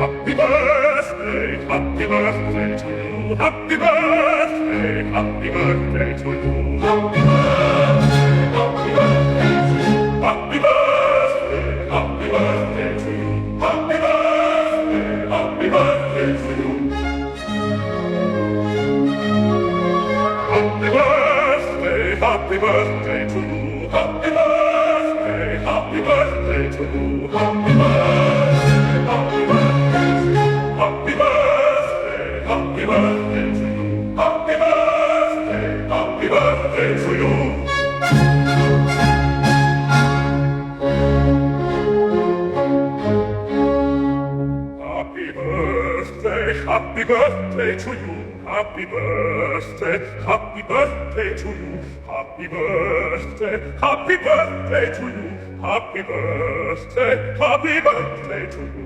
Happy birthday to you. Happy birthday to you. Happy birthday to you. Happy birthday to you. Happy birthday to you. Happy birthday to you. Happy birthday to you. Happy birthday to you. Happy birthday to you. Happy birthday to you. Happy birthday to you. Happy birthday to you. Happy birthday to you.